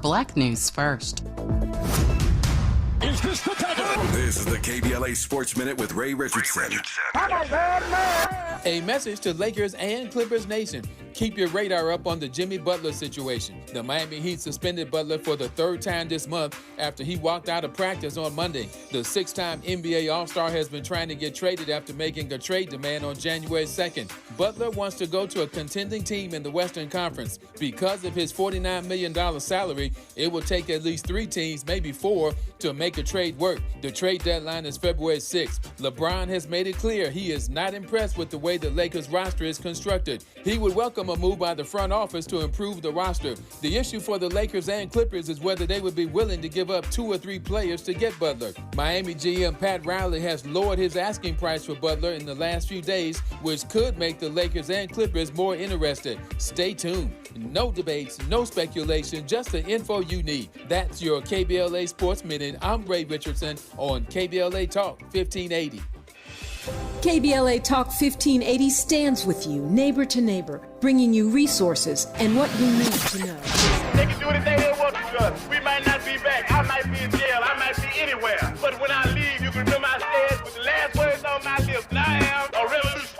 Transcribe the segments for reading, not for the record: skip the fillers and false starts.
Black News First. This is the KBLA Sports Minute with Ray Richardson. A message to Lakers and Clippers Nation. Keep your radar up on the Jimmy Butler situation. The Miami Heat suspended Butler for the third time this month after he walked out of practice on Monday. The six-time NBA All-Star has been trying to get traded after making a trade demand on January 2nd. Butler wants to go to a contending team in the Western Conference. Because of his $49 million salary, it will take at least 3 teams, maybe 4, to make a trade work. The trade deadline is February 6th. LeBron has made it clear he is not impressed with the way the Lakers roster is constructed. He would welcome a move by the front office to improve the roster. The issue for the Lakers and Clippers is whether they would be willing to give up 2 or 3 players to get Butler. Miami GM Pat Riley has lowered his asking price for Butler in the last few days, which could make the Lakers and Clippers more interested. Stay tuned. No debates, no speculation, just the info you need. That's your KBLA Sports Minute. I'm Ray Richardson on KBLA Talk 1580. KBLA Talk 1580 stands with you, neighbor to neighbor, bringing you resources and what you need to know. They can do anything they want to us. We might not be back. I might be in jail. I might be anywhere. But when I leave, you can remember I said with the last words on my lips, and I am a revolutionary.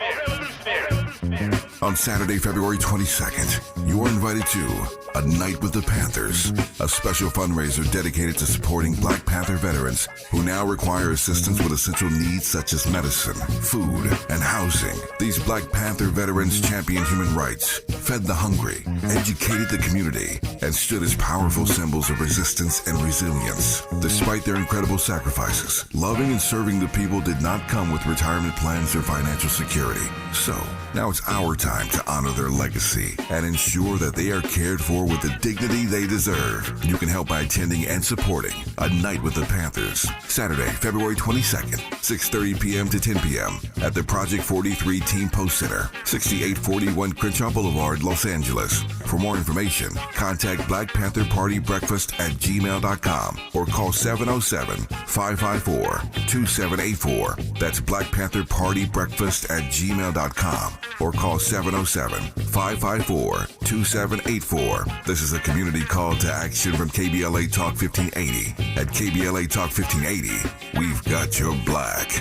On Saturday, February 22nd, you are invited to A Night with the Panthers, a special fundraiser dedicated to supporting Black Panther veterans who now require assistance with essential needs such as medicine, food, and housing. These Black Panther veterans championed human rights, fed the hungry, educated the community, and stood as powerful symbols of resistance and resilience. Despite their incredible sacrifices, loving and serving the people did not come with retirement plans or financial security. So, now it's our time to honor their legacy and ensure that they are cared for with the dignity they deserve. You can help by attending and supporting A Night with the Panthers, Saturday, February 22nd, 6:30 p.m. to 10 p.m. at the Project 43 Team Post Center, 6841 Crenshaw Boulevard, Los Angeles. For more information, contact Black Panther Party Breakfast at gmail.com or call 707-554-2784. That's Black Panther Party Breakfast at gmail.com or call 707-554-2784. This is a community call to action from KBLA Talk 1580. At KBLA Talk 1580, we've got your black.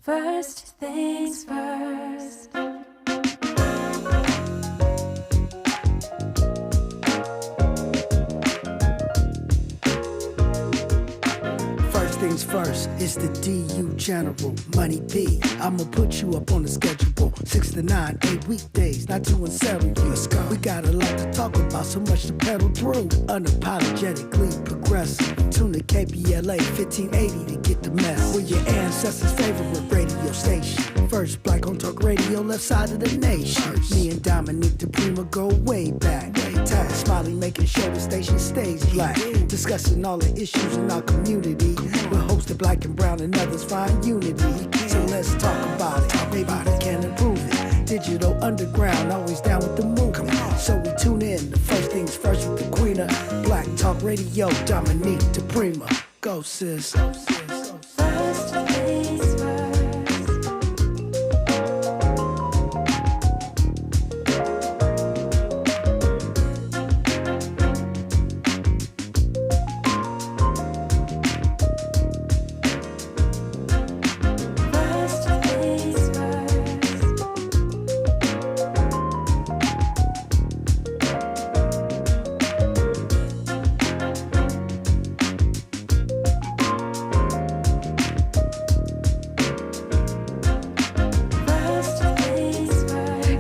First things first. Things first, it's the DU General, Money B. I'ma put you up on the schedule, 6 to 9, 8 weekdays, not 2 and 7. Let's go. We got a lot to talk about, so much to pedal through. Unapologetically progressive. Tune to KBLA 1580 to get the mess. We're your ancestors' favorite radio station. First black on talk radio, left side of the nation. Me and Dominique DiPrima go way back. Smiling, making sure the station stays black. Discussing all the issues in our community. We're hosted black and brown and others find unity. So let's talk about it. Maybe we can improve it. Digital underground, always down with the movement. So we tune in. The first things first with the queen of Black Talk Radio, Dominique DiPrima. Go sis. First things first.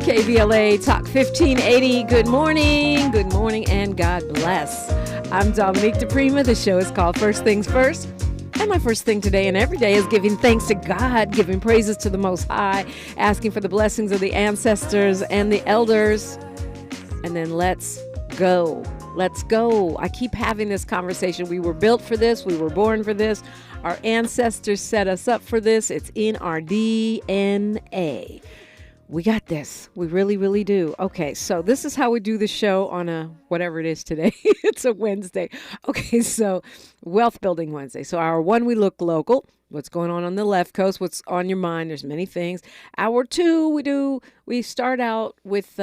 KBLA Talk 1580. Good morning, and God bless. I'm Dominique DiPrima. The show is called First Things First. And my first thing today and every day is giving thanks to God, giving praises to the Most High, asking for the blessings of the ancestors and the elders. And then let's go. Let's go. I keep having this conversation. We were built for this. We were born for this. Our ancestors set us up for this. It's in our DNA. We got this. We really, really do. Okay, so this is how we do the show on a whatever it is today. It's a Wednesday. Okay, so Wealth Building Wednesday. So hour one, we look local. What's going on the left coast? What's on your mind? There's many things. Hour two, we start out with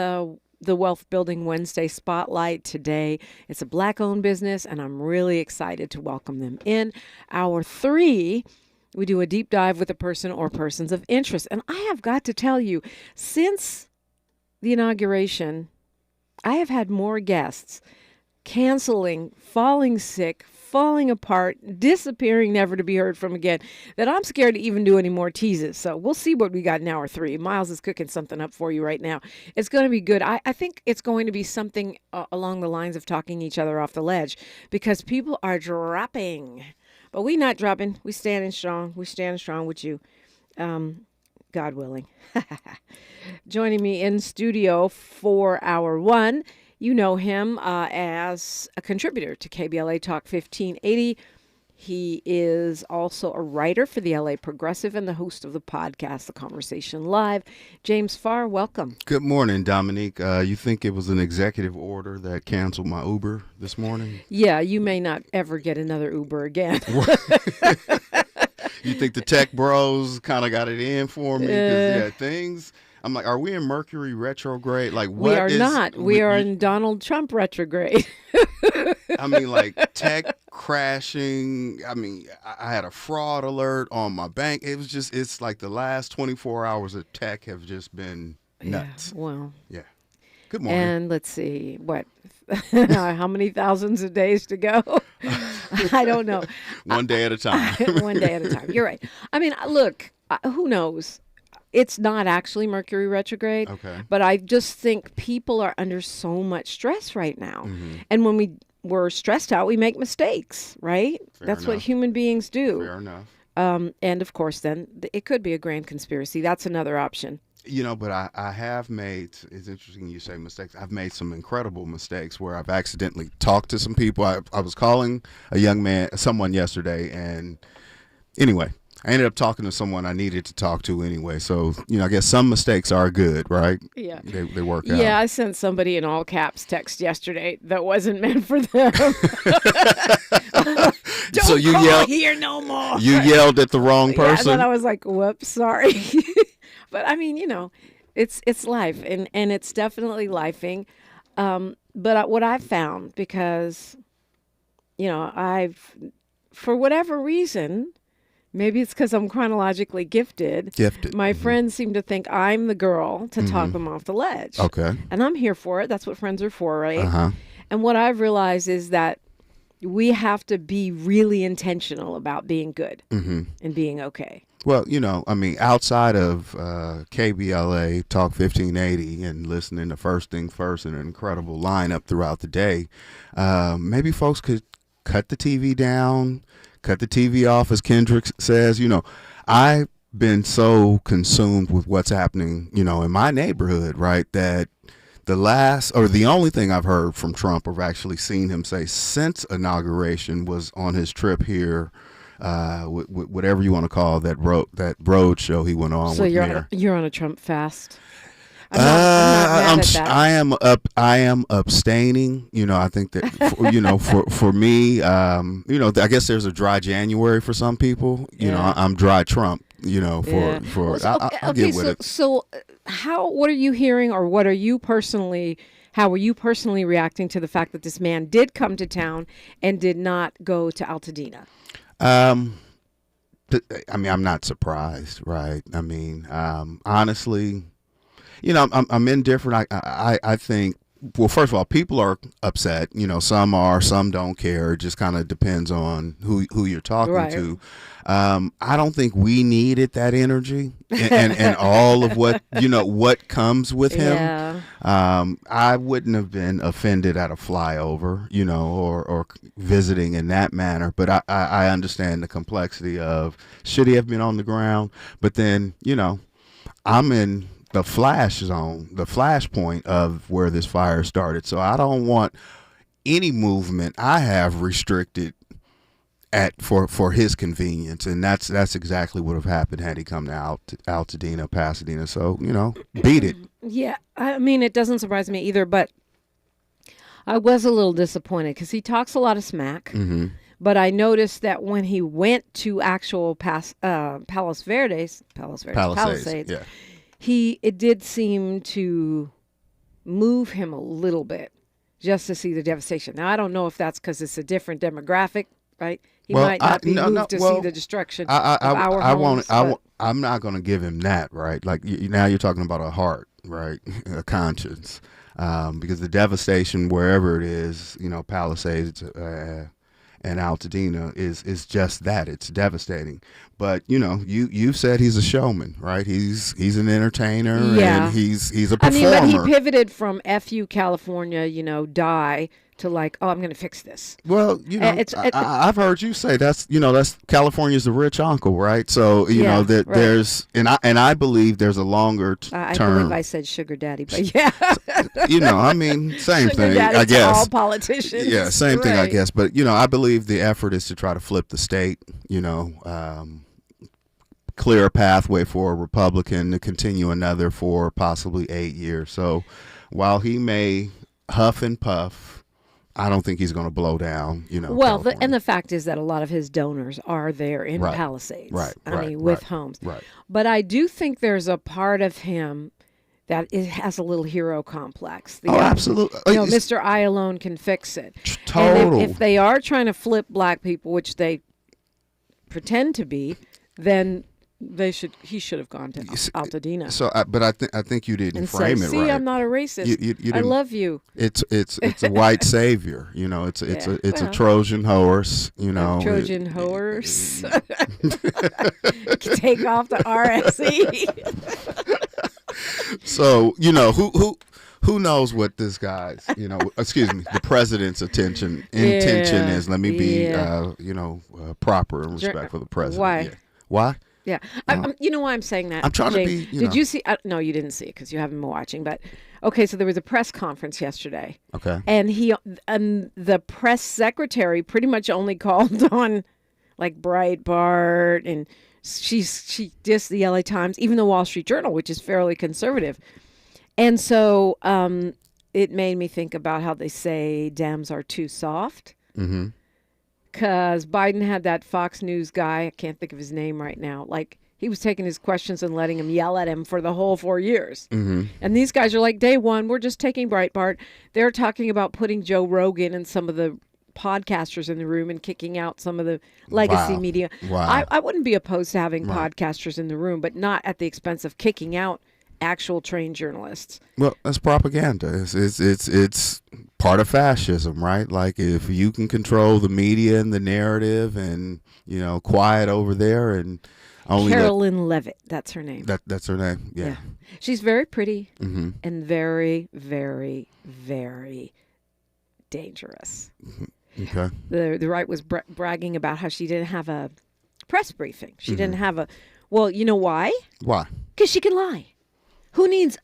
the Wealth Building Wednesday Spotlight today. It's a Black-owned business, and I'm really excited to welcome them in. Hour 3, we do a deep dive with a person or persons of interest. And I have got to tell you, since the inauguration, I have had more guests canceling, falling sick, falling apart, disappearing, never to be heard from again, that I'm scared to even do any more teases. So we'll see what we got in hour 3. Miles is cooking something up for you right now. It's going to be good. I think it's going to be something along the lines of talking each other off the ledge, because people are dropping. But we not dropping. We standing strong. We standing strong with you. God willing. Joining me in studio for hour 1, you know him as a contributor to KBLA Talk 1580. He is also a writer for the LA Progressive and the host of the podcast, The Conversation Live. James Farr, welcome. Good morning, Dominique. You think it was an executive order that canceled my Uber this morning? Yeah, you may not ever get another Uber again. You think the tech bros kind of got it in for me? 'Cause, yeah, things... I'm like, are we in Mercury retrograde? Like, what we are is, not. We are in Donald Trump retrograde. I mean, like, tech crashing. I mean, I had a fraud alert on my bank. It was just, it's like the last 24 hours of tech have just been nuts. Yeah, well. Yeah. Good morning. And let's see, what, how many thousands of days to go? I don't know. One day at a time. One day at a time. You're right. I mean, look, who knows? It's not actually Mercury retrograde, Okay. but I just think people are under so much stress right now. Mm-hmm. And when we're stressed out, we make mistakes, right? That's what enough. human beings do. Fair enough. And of course, then it could be a grand conspiracy. That's another option. You know, but I have made, it's interesting you say mistakes. I've made some incredible mistakes where I've accidentally talked to some people. I was calling someone yesterday, and anyway, I ended up talking to someone I needed to talk to anyway. So, you know, I guess some mistakes are good, right? Yeah. They work out. Yeah, I sent somebody an all caps text yesterday that wasn't meant for them. Don't So you call yelled here no more. You yelled at the wrong Yeah, and person. then I was like, whoops, sorry. But I mean, you know, it's life, and it's definitely lifing. But what I've found, because, you know, for whatever reason, maybe it's because I'm chronologically gifted. My friends seem to think I'm the girl to talk them off the ledge. Okay. And I'm here for it. That's what friends are for, right? Uh-huh. And what I've realized is that we have to be really intentional about being good and being okay. Well, you know, I mean, outside of KBLA Talk 1580 and listening to First Things First and an incredible lineup throughout the day, maybe folks could cut the TV down, cut the TV off, as Kendrick says. You know, I've been so consumed with what's happening, you know, in my neighborhood, right, that the only thing I've heard from Trump, or actually seen him say since inauguration, was on his trip here, whatever you want to call that road show he went on. So with you're on a Trump fast. I'm not mad at that. I am abstaining. You know, I think that you know, for me, you know, I guess there's a dry January for some people. You know, I'm dry Trump. You know, I'll get with it. So, what are you hearing, or how are you personally reacting to the fact that this man did come to town and did not go to Altadena? I mean, I'm not surprised, right? I mean, honestly, you know, I'm indifferent. I think, well, first of all, people are upset. You know, some are, some don't care. It just kind of depends on who you're talking to. I don't think we needed that energy and all of what, you know, what comes with him. Yeah. I wouldn't have been offended at a flyover, you know, or visiting in that manner. But I understand the complexity of, should he have been on the ground? But then, you know, I'm in the flash zone, the flash point of where this fire started. So I don't want any movement I have restricted for his convenience, and that's exactly what would have happened had he come to Altadena, Pasadena. So, you know, beat it. Yeah, I mean, it doesn't surprise me either, but I was a little disappointed because he talks a lot of smack. Mm-hmm. But I noticed that when he went to actual Palisades, Yeah. it did seem to move him a little bit just to see the devastation. Now, I don't know if that's because it's a different demographic, right? He might not be moved to see the destruction of our homes. I'm not going to give him that, right? Like now you're talking about a heart, right? A conscience. Because the devastation wherever it is, Palisades and Altadena is just that. It's devastating. But you've said he's a showman, right? He's an entertainer, and he's a performer. But he pivoted from FU California, die to like, oh, I'm going to fix this. Well, I've heard you say that's California's the rich uncle, right? So that right. There's and I believe there's a longer term. I believe I said sugar daddy, but yeah. Same sugar thing. Daddy I guess all politicians. Yeah, same thing, I guess. But I believe the effort is to try to flip the state. Clear a pathway for a Republican to continue another for possibly 8 years. So while he may huff and puff, I don't think he's going to blow down, Well, and the fact is that a lot of his donors are there in Palisades. Right. With homes. Right. But I do think there's a part of him that has a little hero complex. Absolutely. Mr. I alone can fix it. Total. And if they are trying to flip black people, which they pretend to be, then he should have gone to Altadena. So, but I think you didn't frame it right. See, I'm not a racist. You I love you. It's a white savior. It's a Trojan horse. Trojan horse. Take off the RSE. So who knows what this guy's the president's intention is. Let me be proper and respectful of the president. Why? Why? Yeah. You know why I'm saying that? I'm trying Jay, to be, Did you see? No, you didn't see it because you haven't been watching. But, okay, so there was a press conference yesterday. Okay. And the press secretary pretty much only called on, like, Breitbart. And she dissed the LA Times, even the Wall Street Journal, which is fairly conservative. And so it made me think about how they say Dems are too soft. Mm-hmm. Because Biden had that Fox News guy, I can't think of his name right now, like he was taking his questions and letting him yell at him for the whole 4 years. Mm-hmm. And these guys are like, day one, we're just taking Breitbart. They're talking about putting Joe Rogan and some of the podcasters in the room and kicking out some of the legacy media. Wow. I wouldn't be opposed to having podcasters in the room, but not at the expense of kicking out actual trained journalists. Well, that's propaganda. It's part of fascism, right? Like if you can control the media and the narrative and quiet over there and only Carolyn Levitt, that's her name. That's her name. Yeah. She's very pretty mm-hmm. and very, very, very dangerous. Okay. The right was bragging about how she didn't have a press briefing. She mm-hmm. didn't have a. Well, you know why? Why? Because she can lie. Who needs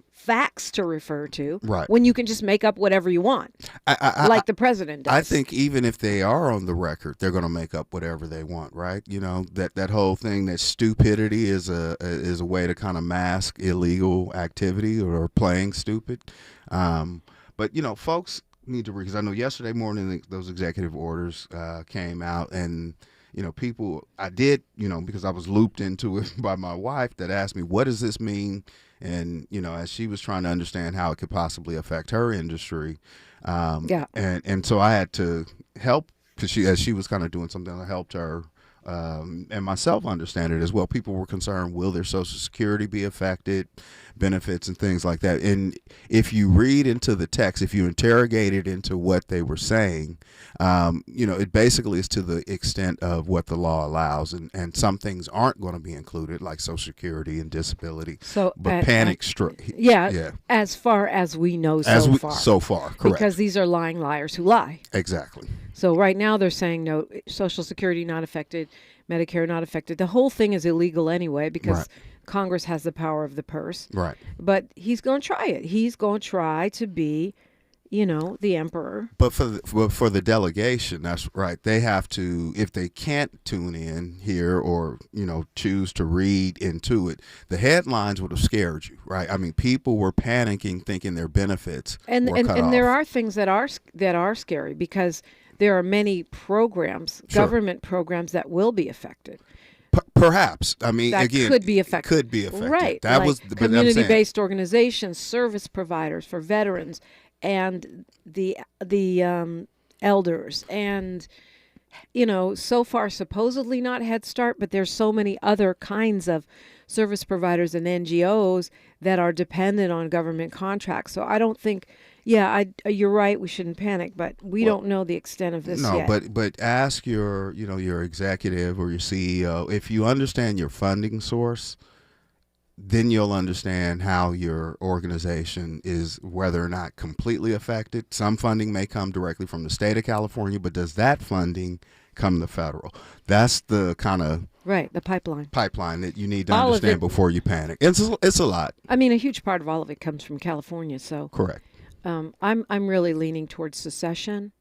facts to refer to when you can just make up whatever you want, like the president does? I think even if they are on the record, they're going to make up whatever they want, right? That whole thing, that stupidity is a way to kind of mask illegal activity or playing stupid. But folks need to read, because I know yesterday morning those executive orders came out, and people, I did, because I was looped into it by my wife that asked me, what does this mean? And, as she was trying to understand how it could possibly affect her industry. And so I had to help, because she was kind of doing something that helped her and myself understand it as well. People were concerned, will their Social Security be affected, benefits and things like that. And if you read into the text, if you interrogate it into what they were saying, it basically is to the extent of what the law allows. And some things aren't going to be included, like Social Security and disability. But panic stroke. Yeah. As far as we know so far, correct. Because these are lying liars who lie. Exactly. So right now they're saying no, Social Security not affected, Medicare not affected. The whole thing is illegal anyway because Congress has the power of the purse. Right. But he's going to try it. He's going to try to be, the emperor. But for the delegation, that's right. They have to, if they can't tune in here or, choose to read into it, the headlines would have scared you, right? I mean, people were panicking, thinking their benefits were cut off. There are things that are scary because there are many programs, government programs that will be affected. Perhaps. I mean, that again, could be affected. Could be affected. Right. That like was but I'm saying- community-based organizations, service providers for veterans, and the elders, and so far supposedly not Head Start, but there's so many other kinds of service providers and NGOs that are dependent on government contracts. So I don't think, you're right, we shouldn't panic, but we don't know the extent of this yet. But ask your executive or your CEO, if you understand your funding source, then you'll understand how your organization is, whether or not completely affected. Some funding may come directly from the state of California, but does that funding come to federal? That's the kind of the pipeline that you need to all understand before you panic. It's a lot. I mean, a huge part of all of it comes from California. So correct. I'm really leaning towards secession,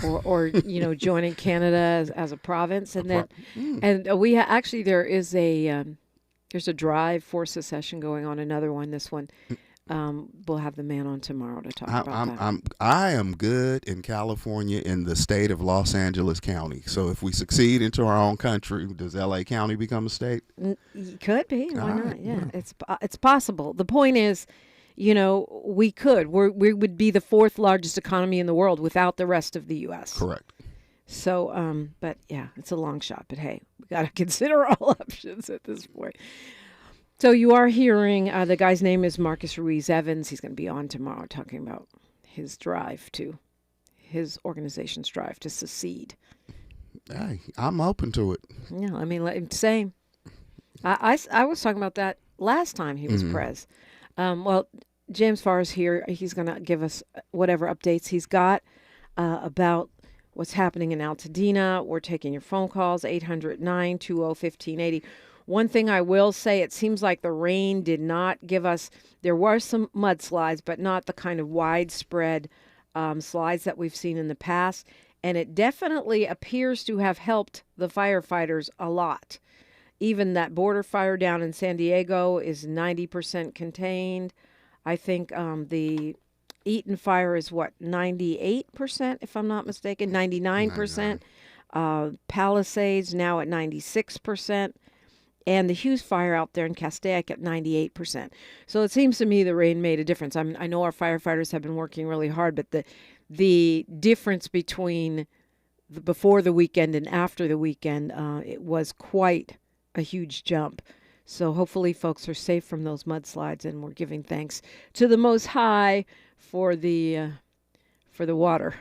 or joining Canada as a province, and then we actually there's a drive for secession going on. Another one. This one, we'll have the man on tomorrow to talk about that. I am good in California, in the state of Los Angeles County. So if we succeed into our own country, does LA County become a state? Could be. Why not? Yeah, it's possible. The point is, we could. We would be the fourth largest economy in the world without the rest of the U.S. Correct. So, but yeah, it's a long shot. But hey, we got to consider all options at this point. So you are hearing, the guy's name is Marcus Ruiz Evans. He's going to be on tomorrow talking about his organization's drive to secede. Hey, I'm open to it. Yeah, I mean, same. I was talking about that last time he was prez. Well, James Farr is here. He's going to give us whatever updates he's got about what's happening in Altadena. We're taking your phone calls, 800-920-1580. One thing I will say, it seems like the rain did not give us, there were some mudslides, but not the kind of widespread slides that we've seen in the past. And it definitely appears to have helped the firefighters a lot. Even that border fire down in San Diego is 90% contained. I think the Eaton fire is 98%, if I'm not mistaken, 99%. Palisades now at 96%. And the Hughes fire out there in Castaic at 98%. So it seems to me the rain made a difference. I know our firefighters have been working really hard, but the difference between before the weekend and after the weekend, it was quite a huge jump. So hopefully folks are safe from those mudslides, and we're giving thanks to the Most High for the water.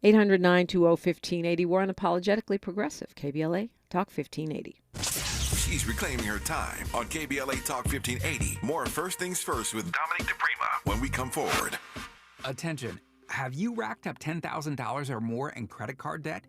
800-920-1580. We're unapologetically progressive. KBLA Talk 1580. She's reclaiming her time on KBLA Talk 1580. More First Things First with Dominique DiPrima when we come forward. Attention. Have you racked up $10,000 or more in credit card debt?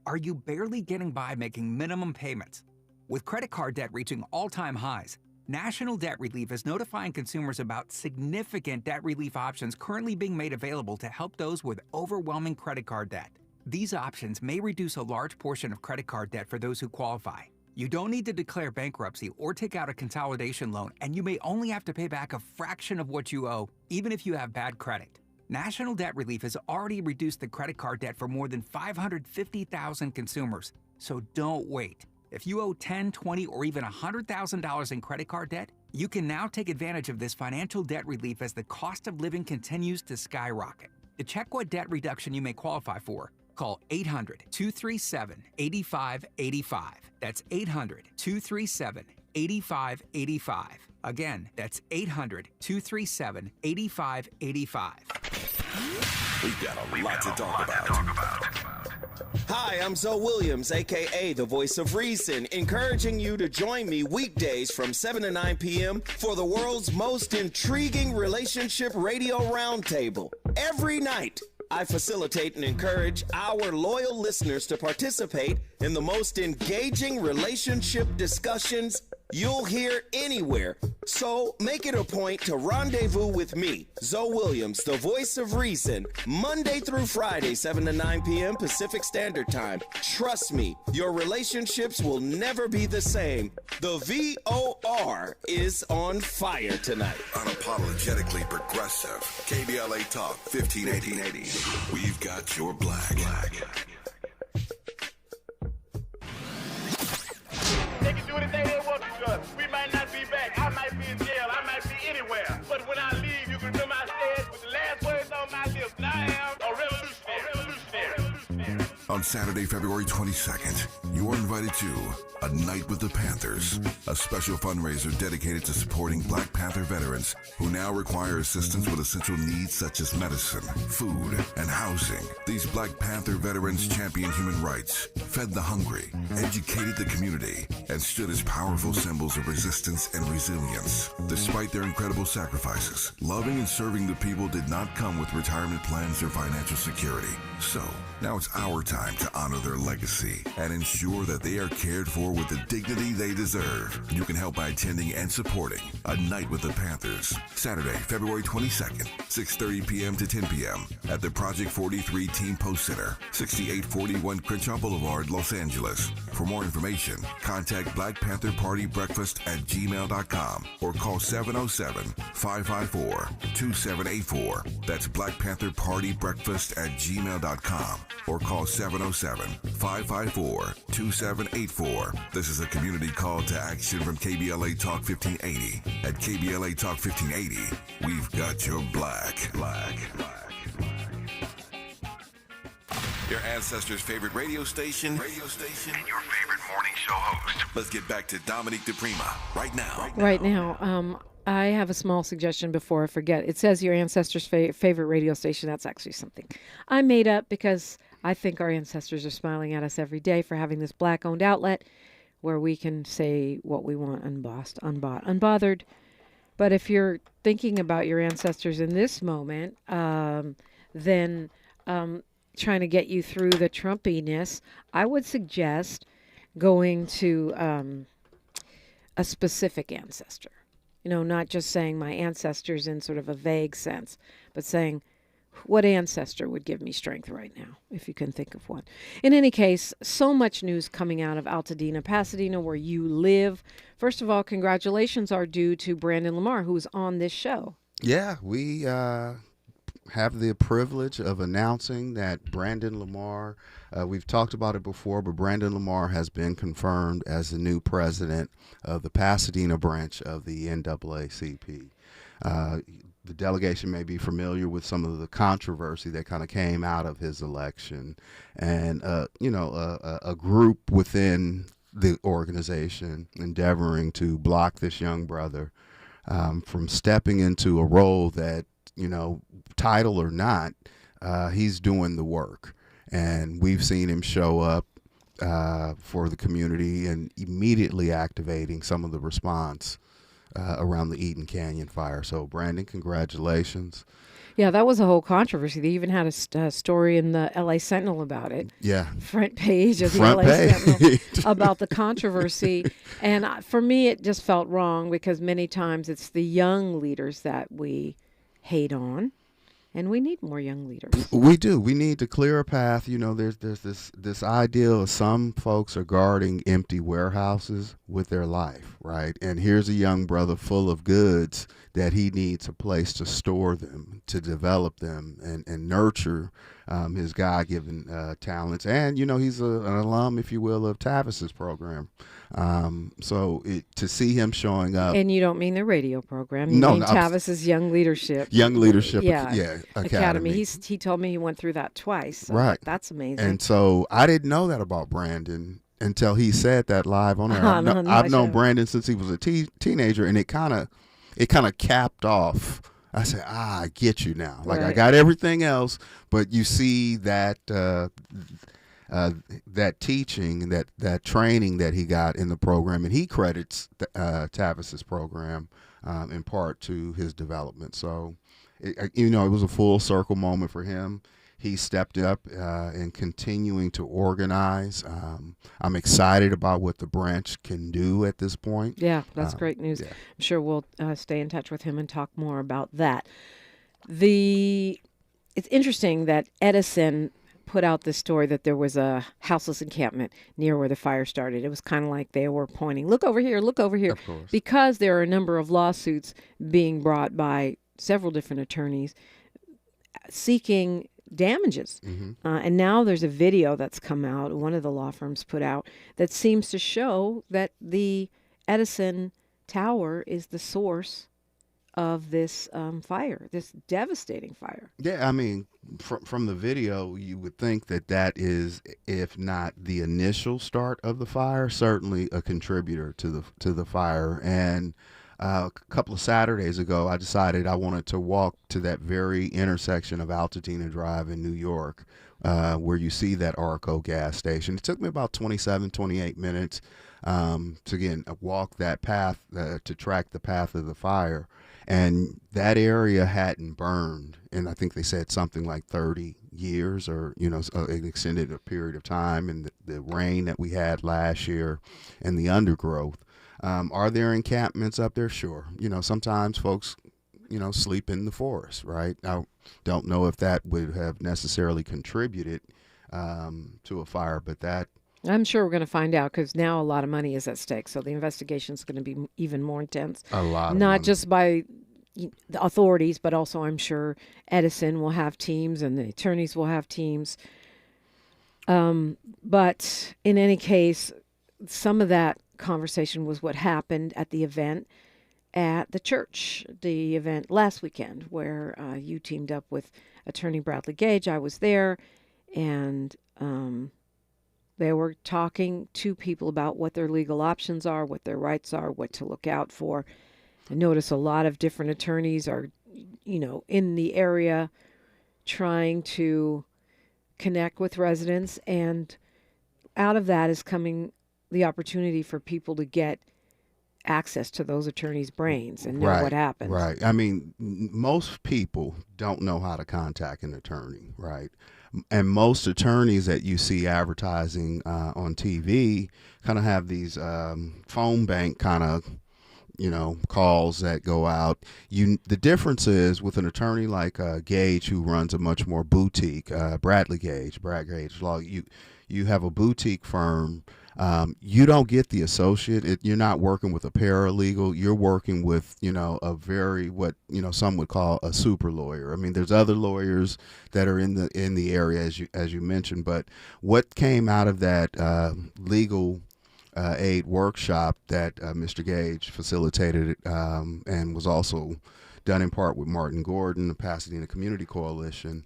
Are you barely getting by making minimum payments? With credit card debt reaching all-time highs, National Debt Relief is notifying consumers about significant debt relief options currently being made available to help those with overwhelming credit card debt. These options may reduce a large portion of credit card debt for those who qualify. You don't need to declare bankruptcy or take out a consolidation loan, and you may only have to pay back a fraction of what you owe, even if you have bad credit. National Debt Relief has already reduced the credit card debt for more than 550,000 consumers, so don't wait. If you owe $10,000, $20,000, or even $100,000 in credit card debt, you can now take advantage of this financial debt relief as the cost of living continues to skyrocket. To check what debt reduction you may qualify for, call 800-237-8585. That's 800-237-8585. Again, that's 800-237-8585. We've got a lot to talk about. Hi, I'm Zoe Williams, a.k.a. the Voice of Reason, encouraging you to join me weekdays from 7 to 9 p.m. for the world's most intriguing relationship radio roundtable. Every night, I facilitate and encourage our loyal listeners to participate in the most engaging relationship discussions you'll hear anywhere. So make it a point to rendezvous with me, Zoe Williams, the Voice of Reason, Monday through Friday, 7 to 9 p.m. Pacific Standard Time. Trust me, your relationships will never be the same. The VOR is on fire tonight. Unapologetically progressive. KBLA Talk 1580. We've got your black. They can do it On Saturday, February 22nd, you are invited to A Night with the Panthers, a special fundraiser dedicated to supporting Black Panther veterans who now require assistance with essential needs such as medicine, food, and housing. These Black Panther veterans championed human rights, fed the hungry, educated the community, and stood as powerful symbols of resistance and resilience. Despite their incredible sacrifices, loving and serving the people did not come with retirement plans or financial security. So, now it's our time to honor their legacy and ensure that they are cared for with the dignity they deserve. You can help by attending and supporting A Night with the Panthers, Saturday, February 22nd, 6:30 p.m. to 10 p.m. at the Project 43 Team Post Center, 6841 Crenshaw Boulevard, Los Angeles. For more information, contact Black Panther Party Breakfast at gmail.com or call 707-554-2784. That's Black Panther Party Breakfast at gmail.com or call 707-554-2784. This is a community call to action from KBLA Talk 1580. At KBLA Talk 1580, we've got your black. Your ancestors' favorite radio station, and your favorite morning show host. Let's get back to Dominique DiPrima right now. Right now, I have a small suggestion before I forget. It says your ancestors' favorite radio station. That's actually something I made up because I think our ancestors are smiling at us every day for having this Black-owned outlet where we can say what we want, unbossed, unbought, unbothered. But if you're thinking about your ancestors in this moment, then trying to get you through the Trumpiness, I would suggest going to a specific ancestor. You know, not just saying my ancestors in sort of a vague sense, but saying what ancestor would give me strength right now, if you can think of one. In any case, so much news coming out of Altadena, Pasadena, where you live. First of all, congratulations are due to Brandon Lamar, who's on this show. Yeah, we have the privilege of announcing that Brandon Lamar, we've talked about it before, but Brandon Lamar has been confirmed as the new president of the Pasadena branch of the NAACP. The delegation may be familiar with some of the controversy that kind of came out of his election, and a group within the organization endeavoring to block this young brother from stepping into a role that, title or not, he's doing the work. And we've seen him show up for the community and immediately activating some of the response around the Eaton Canyon fire. So, Brandon, congratulations. Yeah, that was a whole controversy. They even had a story in the LA Sentinel about it. Yeah. Front page of the LA Sentinel about the controversy. And for me, it just felt wrong because many times it's the young leaders that we hate on. And we need more young leaders. We do. We need to clear a path. There's this idea of some folks are guarding empty warehouses with their life, right? And here's a young brother full of goods that he needs a place to store them, to develop them, and nurture his God-given talents. And, he's an alum, if you will, of Tavis's program. So to see him showing up. And you don't mean the radio program. You mean Tavis's Young Leadership. Young Leadership, Academy. He told me he went through that twice. So right. That's amazing. And so I didn't know that about Brandon until he said that live on air. I've known Brandon since he was a teenager, and it kind of capped off. I said, I get you now. Like, right. I got everything else, but you see that that teaching, that training that he got in the program, and he credits Tavis's program in part to his development. So, it was a full circle moment for him. He stepped up and continuing to organize. I'm excited about what the branch can do at this point. Yeah, that's great news. Yeah. I'm sure we'll stay in touch with him and talk more about that. It's interesting that Edison put out this story that there was a houseless encampment near where the fire started. It was kind of like they were pointing, look over here, of course. Because there are a number of lawsuits being brought by several different attorneys seeking damages. Mm-hmm. And now there's a video that's come out, one of the law firms put out, that seems to show that the Edison Tower is the source of this fire, this devastating fire. Yeah, I mean, from the video, you would think that is, if not the initial start of the fire, certainly a contributor to the fire. And a couple of Saturdays ago, I decided I wanted to walk to that very intersection of Altadena Drive in New York, where you see that Arco gas station. It took me about 28 minutes to again walk that path to track the path of the fire. And that area hadn't burned, and I think they said something like 30 years, or an extended period of time. And the rain that we had last year, and the undergrowth. Are there encampments up there? Sure. Sometimes folks, sleep in the forest, right? I don't know if that would have necessarily contributed to a fire, but that. I'm sure we're going to find out, because now a lot of money is at stake. So the investigation is going to be even more intense. A lot of Not money. just by the authorities, but also I'm sure Edison will have teams and the attorneys will have teams. But in any case, some of that conversation was what happened at the event at the church, the event last weekend, where you teamed up with Attorney Bradley Gage. I was there, and they were talking to people about what their legal options are, what their rights are, what to look out for. I notice a lot of different attorneys are, in the area trying to connect with residents, and out of that is coming the opportunity for people to get access to those attorneys' brains and know what happened. Right. I mean, most people don't know how to contact an attorney, right? And most attorneys that you see advertising on TV kind of have these phone bank kind of, calls that go out. The difference is with an attorney like Gage, who runs a much more boutique, Brad Gage Law. You have a boutique firm. You don't get the associate. You're not working with a paralegal. You're working with, a very, some would call a super lawyer. I mean, there's other lawyers that are in the area, as you mentioned. But what came out of that legal aid workshop that Mr. Gage facilitated and was also done in part with Martin Gordon, the Pasadena Community Coalition,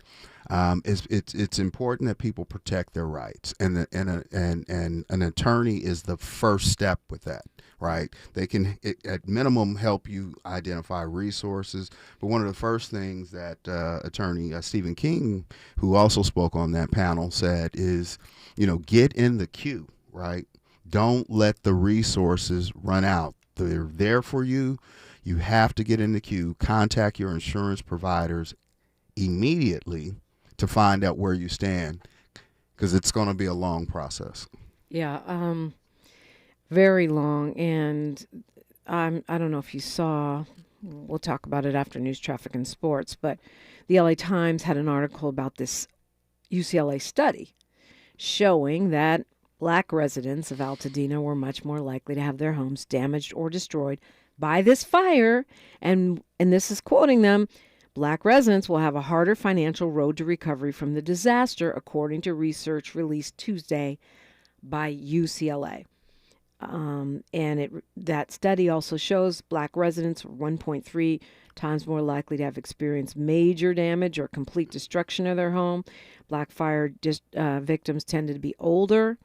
it's important that people protect their rights, and an attorney is the first step with that, right? They can at minimum help you identify resources, but one of the first things that attorney Stephen King, who also spoke on that panel, said is, get in the queue, right? Don't let the resources run out. They're there for you. You have to get in the queue, contact your insurance providers immediately to find out where you stand, because it's going to be a long process. Yeah, very long. And I don't know if you saw, we'll talk about it after news, traffic, and sports, but the LA Times had an article about this UCLA study showing that Black residents of Altadena were much more likely to have their homes damaged or destroyed by this fire. And this is quoting them, Black residents will have a harder financial road to recovery from the disaster, according to research released Tuesday by UCLA. That study also shows Black residents are 1.3 times more likely to have experienced major damage or complete destruction of their home. Black fire victims tended to be older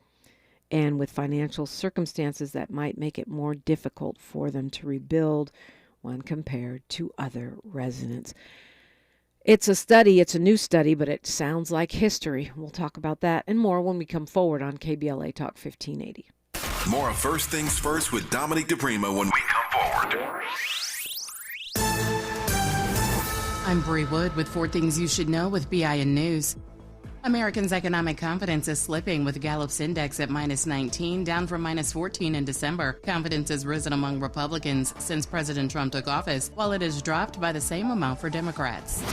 and with financial circumstances that might make it more difficult for them to rebuild when compared to other residents. It's a study, it's a new study, but it sounds like history. We'll talk about that and more when we come forward on KBLA Talk 1580. More of First Things First with Dominique DiPrima when we come forward. I'm Bree Wood with 4 Things You Should Know with BIN News. Americans' economic confidence is slipping, with Gallup's index at -19, down from -14 in December. Confidence has risen among Republicans since President Trump took office, while it has dropped by the same amount for Democrats.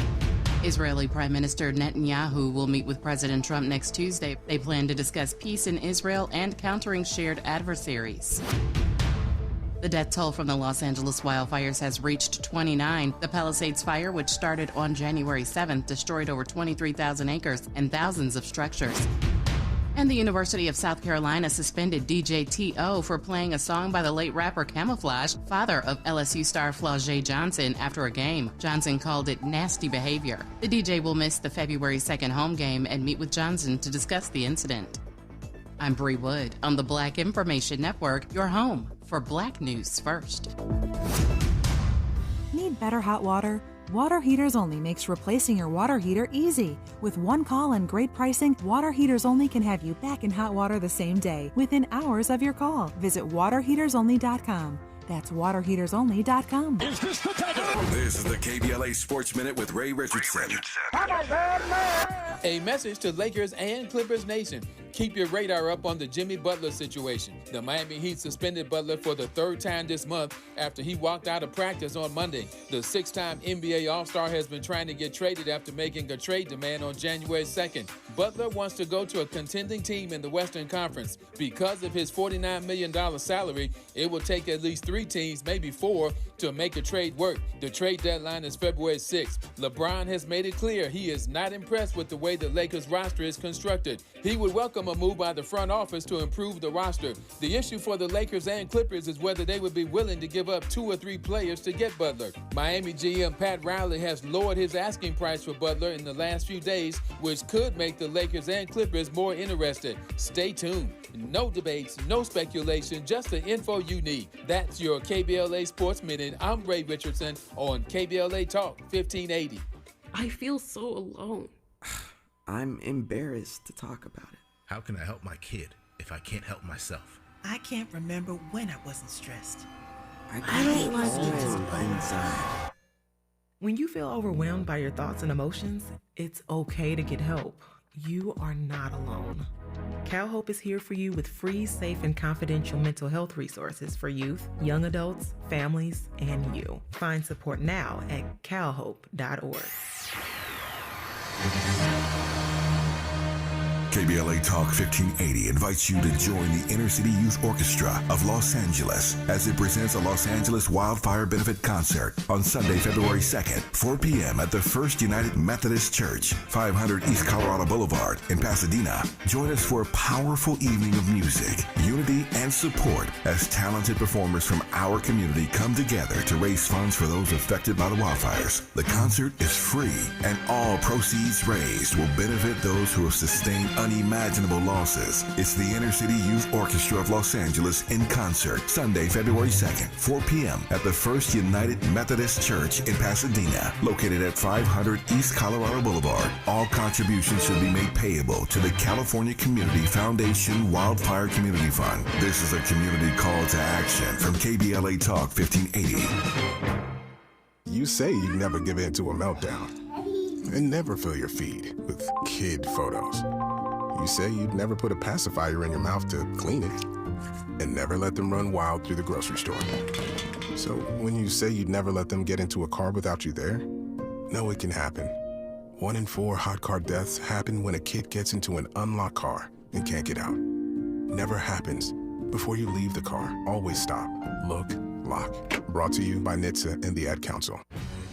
Israeli Prime Minister Netanyahu will meet with President Trump next Tuesday. They plan to discuss peace in Israel and countering shared adversaries. The death toll from the Los Angeles wildfires has reached 29. The Palisades fire, which started on January 7th, destroyed over 23,000 acres and thousands of structures. And the University of South Carolina suspended DJ T.O. for playing a song by the late rapper Camouflage, father of LSU star Flau'jae Johnson, after a game. Johnson called it nasty behavior. The DJ will miss the February 2nd home game and meet with Johnson to discuss the incident. I'm Bree Wood on the Black Information Network, your home for Black News First. Need better hot water? Water Heaters Only makes replacing your water heater easy. With one call and great pricing, Water Heaters Only can have you back in hot water the same day, within hours of your call. Visit waterheatersonly.com. That's waterheatersonly.com. This is the KBLA Sports Minute with Ray Richardson. A message to Lakers and Clippers Nation. Keep your radar up on the Jimmy Butler situation. The Miami Heat suspended Butler for the third time this month after he walked out of practice on Monday. The six-time NBA All-Star has been trying to get traded after making a trade demand on January 2nd. Butler wants to go to a contending team in the Western Conference. Because of his $49 million salary, it will take at least 3 teams, maybe 4, to make a trade work. The trade deadline is February 6th. LeBron has made it clear he is not impressed with the way the Lakers roster is constructed. He would welcome a move by the front office to improve the roster. The issue for the Lakers and Clippers is whether they would be willing to give up 2 or 3 players to get Butler. Miami GM Pat Riley has lowered his asking price for Butler in the last few days, which could make the Lakers and Clippers more interested. Stay tuned. No debates, no speculation, just the info you need. That's your KBLA Sports Minute. I'm Ray Richardson on KBLA Talk 1580. I feel so alone. I'm embarrassed to talk about it. How can I help my kid if I can't help myself? I can't remember when I wasn't stressed. I don't like inside. When you feel overwhelmed by your thoughts and emotions, it's okay to get help. You are not alone. CalHope is here for you with free, safe, and confidential mental health resources for youth, young adults, families, and you. Find support now at calhope.org. KBLA Talk 1580 invites you to join the Inner City Youth Orchestra of Los Angeles as it presents a Los Angeles Wildfire Benefit Concert on Sunday, February 2nd, 4 p.m. at the First United Methodist Church, 500 East Colorado Boulevard in Pasadena. Join us for a powerful evening of music, unity, and support as talented performers from our community come together to raise funds for those affected by the wildfires. The concert is free, and all proceeds raised will benefit those who have sustained unimaginable losses. It's the Inner City Youth Orchestra of Los Angeles in concert, Sunday, February 2nd, 4 p.m. at the First United Methodist Church in Pasadena, located at 500 East Colorado Boulevard. All contributions should be made payable to the California Community Foundation Wildfire Community Fund. This is a community call to action from KBLA Talk 1580. You say you never give in to a meltdown and never fill your feed with kid photos. You say you'd never put a pacifier in your mouth to clean it and never let them run wild through the grocery store. So when you say you'd never let them get into a car without you there, no, it can happen. 1 in 4 hot car deaths happen when a kid gets into an unlocked car and can't get out. Never happens. Before you leave the car, always stop, look, lock. Brought to you by NHTSA and the Ad Council.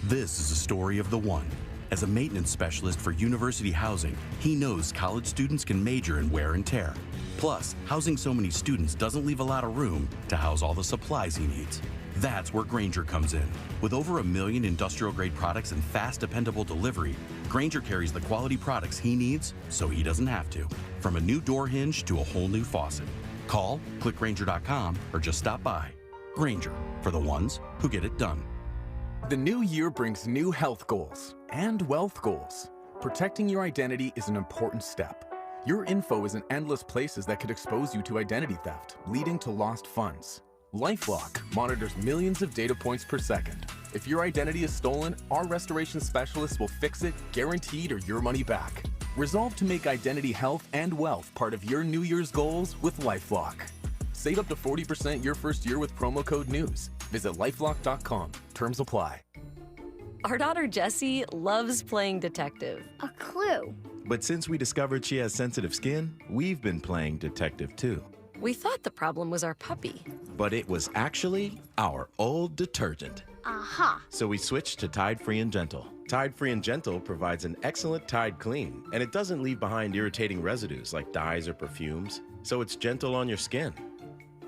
This is a story of the one. As a maintenance specialist for university housing, he knows college students can major in wear and tear. Plus, housing so many students doesn't leave a lot of room to house all the supplies he needs. That's where Grainger comes in. With over 1 million industrial-grade products and fast, dependable delivery, Grainger carries the quality products he needs so he doesn't have to. From a new door hinge to a whole new faucet. Call, click Grainger.com, or just stop by. Grainger, for the ones who get it done. The new year brings new health goals and wealth goals. Protecting your identity is an important step. Your info is in endless places that could expose you to identity theft, leading to lost funds. LifeLock monitors millions of data points per second. If your identity is stolen, our restoration specialists will fix it, guaranteed, or your money back. Resolve to make identity health and wealth part of your New Year's goals with LifeLock. Save up to 40% your first year with promo code NEWS. Visit lifelock.com. Terms apply. Our daughter Jessie loves playing detective. A clue. But since we discovered she has sensitive skin, we've been playing detective too. We thought the problem was our puppy. But it was actually our old detergent. Aha. So we switched to Tide Free and Gentle. Tide Free and Gentle provides an excellent Tide clean, and it doesn't leave behind irritating residues like dyes or perfumes, so it's gentle on your skin.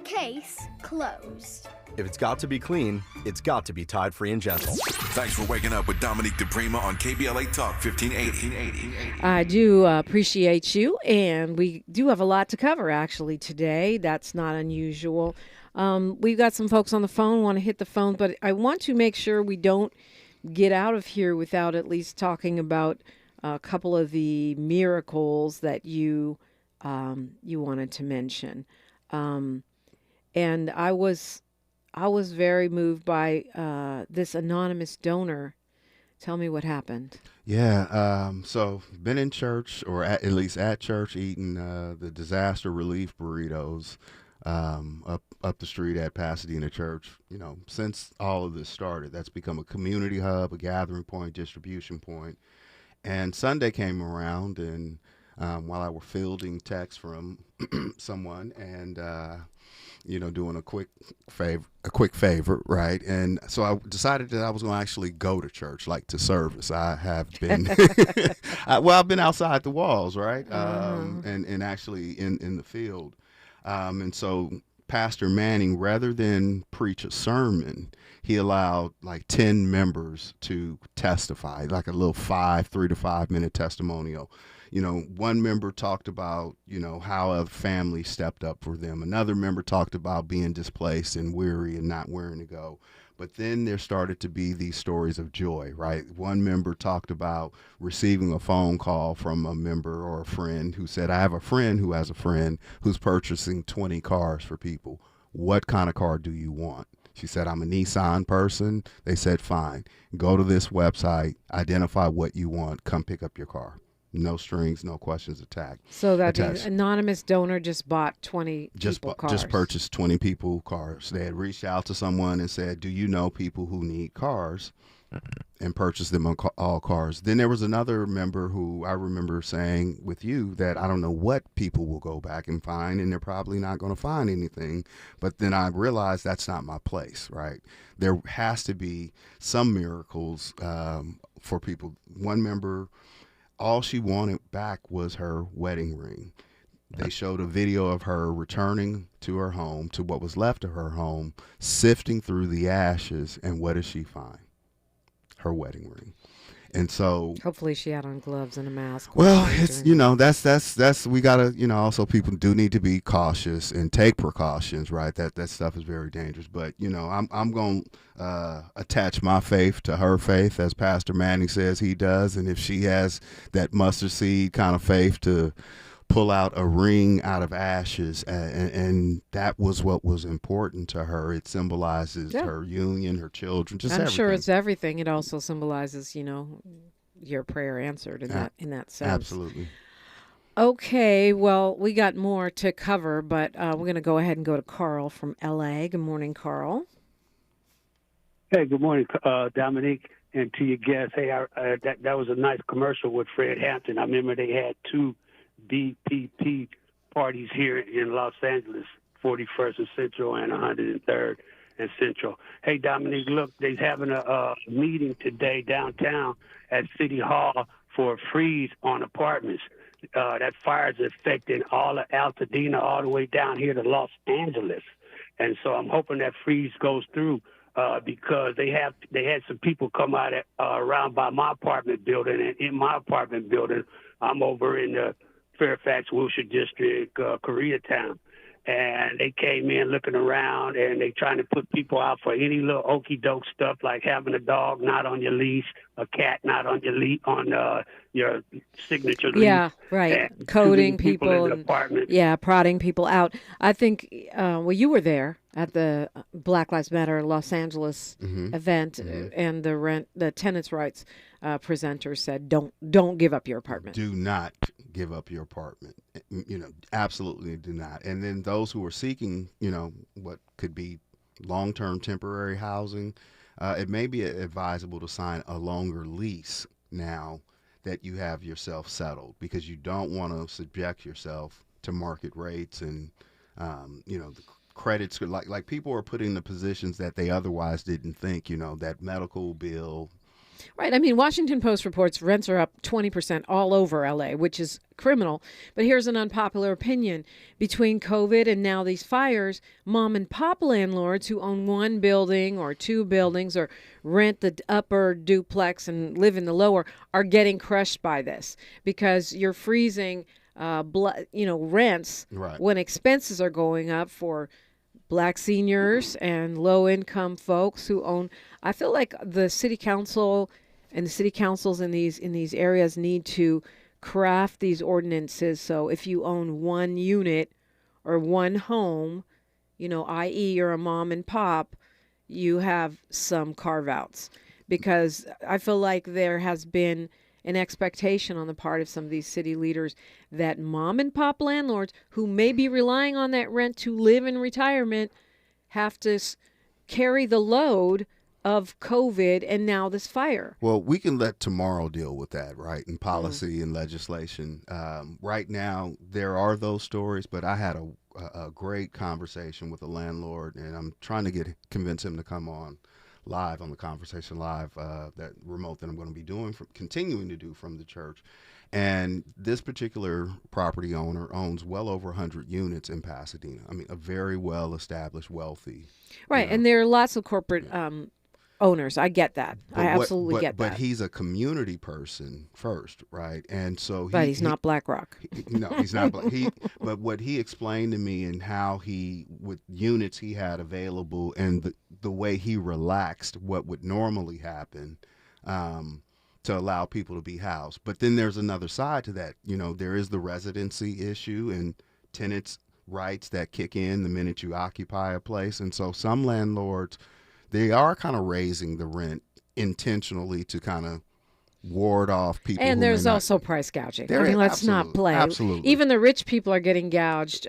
Case closed. If it's got to be clean, it's got to be Tide Free and Gentle. Thanks for waking up with Dominique DiPrima on KBLA Talk 1580. I do appreciate you, and we do have a lot to cover actually today. That's not unusual. We've got some folks on the phone, want to hit the phone, but I want to make sure we don't get out of here without at least talking about a couple of the miracles that you wanted to mention. And I was very moved by this anonymous donor. Tell me what happened. Yeah, so been in church, or at least at church, eating the disaster relief burritos up the street at Pasadena Church. You know, since all of this started, that's become a community hub, a gathering point, distribution point. And Sunday came around, and while I were fielding texts from someone, and doing a quick favor, right? And so I decided that I was going to actually go to church, like to service. I have been, I've been outside the walls, right? And actually in the field. And so Pastor Manning, rather than preach a sermon, he allowed like 10 members to testify, like a little 3 to 5 minute testimonial. You know, one member talked about, how a family stepped up for them. Another member talked about being displaced and weary and not whereing to go. But then there started to be these stories of joy, right? One member talked about receiving a phone call from a member or a friend who said, I have a friend who has a friend who's purchasing 20 cars for people. What kind of car do you want? She said, I'm a Nissan person. They said, fine. Go to this website, identify what you want, come pick up your car. No strings, no questions attached. So that anonymous donor just bought 20 cars. Just purchased 20 people cars. They had reached out to someone and said, do you know people who need cars? And purchased them on all cars. Then there was another member who I remember saying with you that I don't know what people will go back and find, and they're probably not going to find anything. But then I realized that's not my place, right? There has to be some miracles for people. One member, all she wanted back was her wedding ring. They showed a video of her returning to her home, to what was left of her home, sifting through the ashes, and what does she find? Her wedding ring. And so hopefully she had on gloves and a mask. Well, it's that's we gotta also people do need to be cautious and take precautions, right? That stuff is very dangerous. But I'm gonna attach my faith to her faith, as Pastor Manning says he does, and if she has that mustard seed kind of faith to pull out a ring out of ashes, and that was what was important to her. It symbolizes her union, her children, just everything. Sure it's everything. It also symbolizes, your prayer answered in that sense. Absolutely. Okay, well, we got more to cover, but we're going to go ahead and go to Carl from L.A. Good morning, Carl. Hey, good morning, Dominique, and to your guests. Hey, that was a nice commercial with Fred Hampton. I remember they had 2 DPP parties here in Los Angeles, 41st and Central and 103rd and Central. Hey, Dominique, look, they're having a meeting today downtown at City Hall for a freeze on apartments. That fire is affecting all of Altadena all the way down here to Los Angeles. And so I'm hoping that freeze goes through because they had some people come out around by my apartment building, and in my apartment building, I'm over in the Fairfax, Wilshire District, Koreatown. And they came in looking around, and they trying to put people out for any little okey-doke stuff like having a dog not on your leash, a cat not on your your signature leash. Yeah, right. Coding people in the apartment. Yeah, prodding people out. I think, you were there at the Black Lives Matter Los Angeles event, and the tenants' rights presenter said, don't give up your apartment. Do not give up your apartment. Absolutely do not. And then those who are seeking, what could be long-term temporary housing, it may be advisable to sign a longer lease now that you have yourself settled, because you don't want to subject yourself to market rates and, the credits. Like people are put in the positions that they otherwise didn't think, that medical bill, Right. I mean, Washington Post reports rents are up 20% all over L.A., which is criminal. But here's an unpopular opinion. Between COVID and now these fires, mom and pop landlords who own one building or two buildings or rent the upper duplex and live in the lower are getting crushed by this because you're freezing, rents when expenses are going up for Black seniors and low-income folks who own. I feel like the city council and the city councils in these areas need to craft these ordinances so if you own one unit or one home, i.e. you're a mom and pop, you have some carve-outs. Because I feel like there has been an expectation on the part of some of these city leaders that mom and pop landlords who may be relying on that rent to live in retirement have to carry the load of COVID and now this fire. Well, we can let tomorrow deal with that, right, in policy and legislation. Right now, there are those stories, but I had a great conversation with a landlord, and I'm trying to convince him to come on live on the Conversation Live, that remote that I'm going to be continuing to do from the church. And this particular property owner owns well over 100 units in Pasadena. I mean, a very well-established, wealthy. Right, and there are lots of corporate owners. I get that. I absolutely get that. But he's a community person first, right? And so But he's not BlackRock. No, he's not. But what he explained to me and how with units he had available and the way he relaxed what would normally happen to allow people to be housed. But then there's another side to that. There is the residency issue and tenants' rights that kick in the minute you occupy a place. And so some landlords, they are kind of raising the rent intentionally to kind of ward off people. And there's also price gouging. Let's not play. Absolutely. Even the rich people are getting gouged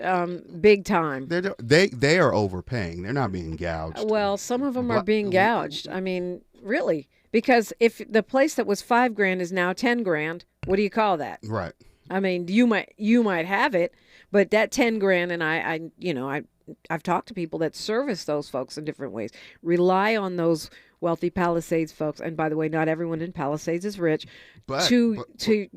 big time. They are overpaying. They're not being gouged. Well, some of them are being gouged. I mean, really. Because if the place that was $5,000 is now $10,000, what do you call that? Right. I mean, you might have it, but that $10,000, and I've talked to people that service those folks in different ways, rely on those wealthy Palisades folks. And by the way, not everyone in Palisades is rich, to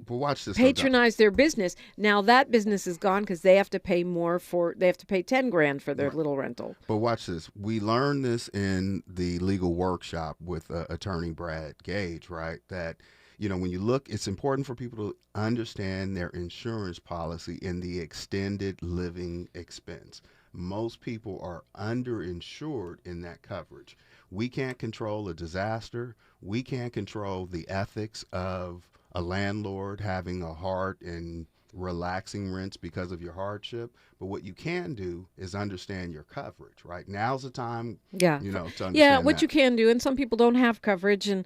watch this, patronize their business. Now that business is gone because they have to pay they have to pay $10,000 for their little rental. But watch this. We learned this in the legal workshop with attorney Brad Gage, right? That, when you look, it's important for people to understand their insurance policy and the extended living expense. Most people are underinsured in that coverage. We can't control a disaster. We can't control the ethics of a landlord having a heart and relaxing rents because of your hardship. But what you can do is understand your coverage, right? Now's the time, to understand what you can do. And some people don't have coverage, and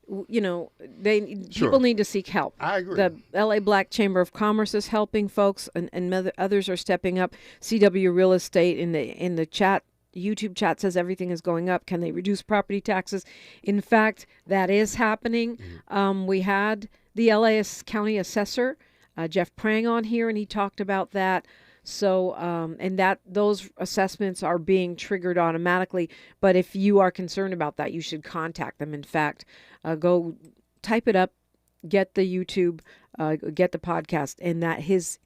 people need to seek help. I agree. The LA Black Chamber of Commerce is helping folks, and others are stepping up. CW Real Estate in the chat, YouTube chat, says everything is going up. Can they reduce property taxes? In fact, that is happening. We had the LA County Assessor, Jeff Prang, on here, and he talked about that. So, and those assessments are being triggered automatically. But if you are concerned about that, you should contact them. In fact, go type it up, get the YouTube, get the podcast, and his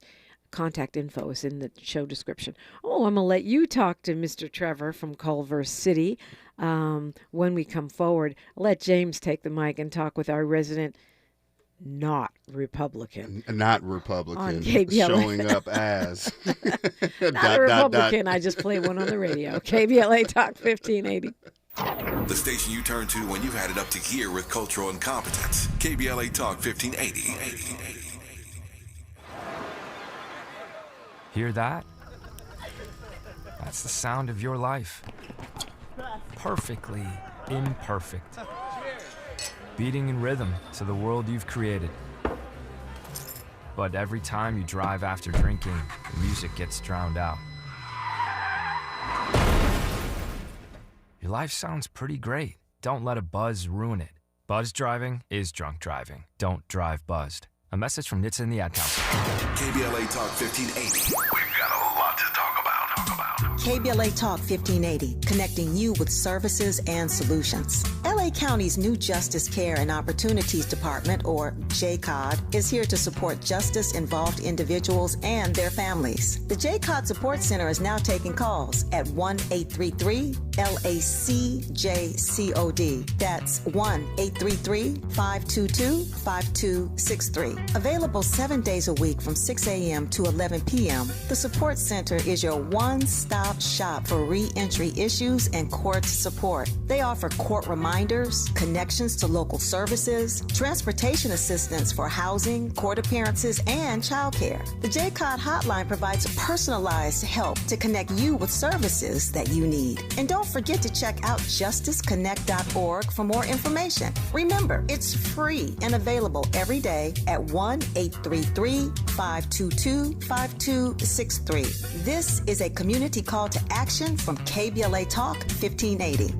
contact info is in the show description. Oh, I'm going to let you talk to Mr. Trevor from Culver City when we come forward. Let James take the mic and talk with our resident not Republican. On KBLA. Showing up as. Not a Republican. I just play one on the radio. KBLA Talk 1580. The station you turn to when you've had it up to gear with cultural incompetence. KBLA Talk 1580. Hear that? That's the sound of your life. Perfectly imperfect. Beating in rhythm to the world you've created. But every time you drive after drinking, the music gets drowned out. Your life sounds pretty great. Don't let a buzz ruin it. Buzz driving is drunk driving. Don't drive buzzed. A message from Nitsa and the Ad Council. KBLA Talk 1580. We've got a lot to talk about. KBLA Talk 1580, connecting you with services and solutions. LA County's new Justice Care and Opportunities Department, or JCOD, is here to support justice-involved individuals and their families. The JCOD Support Center is now taking calls at 1-833-LACJCOD. That's 1-833-522-5263. Available 7 days a week from 6 a.m. to 11 p.m. The Support Center is your one-stop shop for re-entry issues and court support. They offer court reminders, connections to local services, transportation assistance for housing, court appearances, and childcare. The JCOD hotline provides personalized help to connect you with services that you need. And don't forget to check out justiceconnect.org for more information. Remember, it's free and available every day at 1-833-522-5263. This is a community call to action from KBLA Talk 1580.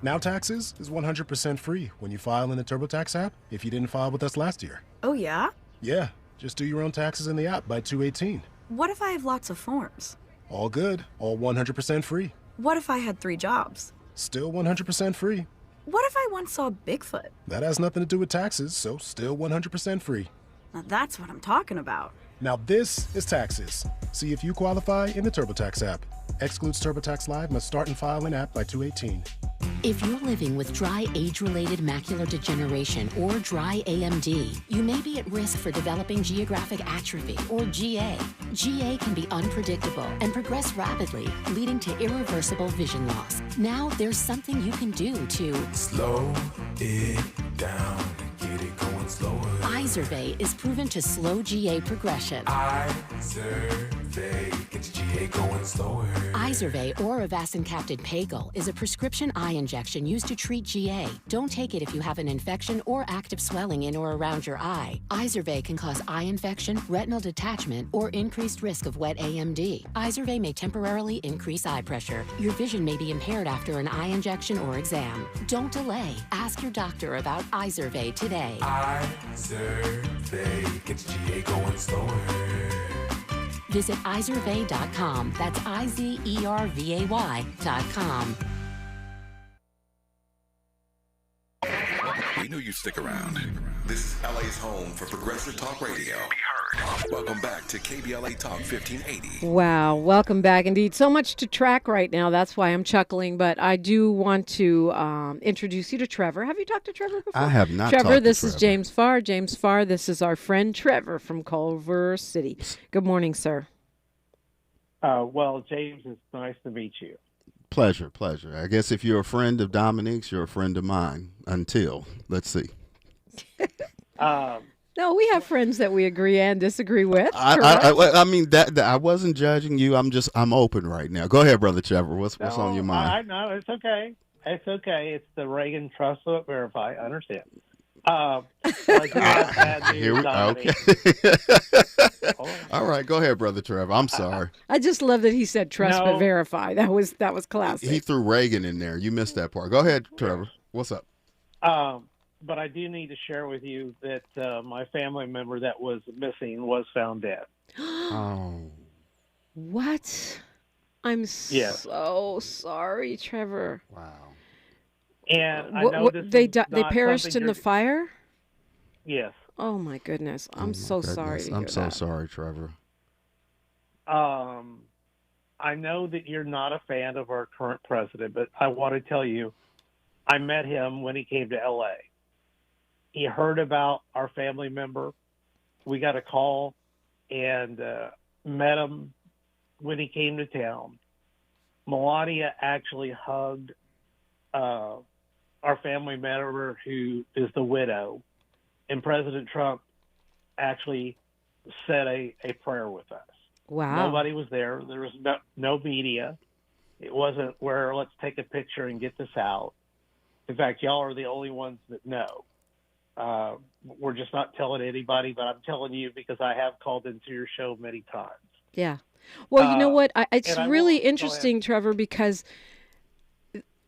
Now Taxes is 100% free when you file in the TurboTax app if you didn't file with us last year. Oh, yeah? Yeah, just do your own taxes in the app by 2/18. What if I have lots of forms? All good, all 100% free. What if I had 3 jobs? Still 100% free. What if I once saw Bigfoot? That has nothing to do with taxes, so still 100% free. Now that's what I'm talking about. Now this is taxes. See if you qualify in the TurboTax app. Excludes TurboTax Live, must start and file in app by 2/18. If you're living with dry age-related macular degeneration or dry AMD, you may be at risk for developing geographic atrophy or GA. GA can be unpredictable and progress rapidly, leading to irreversible vision loss. Now there's something you can do to slow it down and get it going slower. Izervay is proven to slow GA progression. Izervay gets GA going slower. Izervay or avacincaptad pagel is a prescription eye injection used to treat GA. Don't take it if you have an infection or active swelling in or around your eye. Izervay can cause eye infection, retinal detachment, or increased risk of wet AMD. Izervay may temporarily increase eye pressure. Your vision may be impaired after an eye injection or exam. Don't delay. Ask your doctor about Izervay today. Izervay gets GA going slower. Visit Izervay.com. That's IZERVAY.com. We knew you'd stick around. This is LA's home for Progressive Talk Radio. Welcome back to KBLA Talk 1580. Wow, welcome back indeed. So much to track right now. That's why I'm chuckling. But I do want to introduce you to Trevor. Have you talked to Trevor before? I have not. Trevor, this is James Farr. James Farr, this is our friend Trevor from Culver City. Good morning, sir. Well, James, it's nice to meet you. Pleasure. I guess if you're a friend of Dominique's, you're a friend of mine. Until, let's see. No, we have friends that we agree and disagree with. I mean, that I wasn't judging you. I'm open right now. Go ahead, Brother Trevor. What's on your mind? I know it's okay. It's okay. It's the Reagan Trust Vote Verify. I understand. I do have bad news, okay. All right, go ahead, Brother Trevor. I'm sorry. I just love that he said trust but verify. That was classic. He threw Reagan in there. You missed that part. Go ahead, Trevor. What's up? But I do need to share with you that my family member that was missing was found dead. Oh. What? I'm so sorry, Trevor. Wow. And I know they perished in the fire? Yes. Oh my goodness. I'm so sorry to hear I'm so that. sorry, Trevor. I know that you're not a fan of our current president, but I want to tell you, I met him when he came to LA. He heard about our family member. We got a call and met him when he came to town. Melania actually hugged our family member who is the widow. And President Trump actually said a prayer with us. Wow. Nobody was there. There was no media. It wasn't where let's take a picture and get this out. In fact, y'all are the only ones that know. We're just not telling anybody, but I'm telling you because I have called into your show many times. Yeah. Well, you know what? It's really interesting, Trevor, because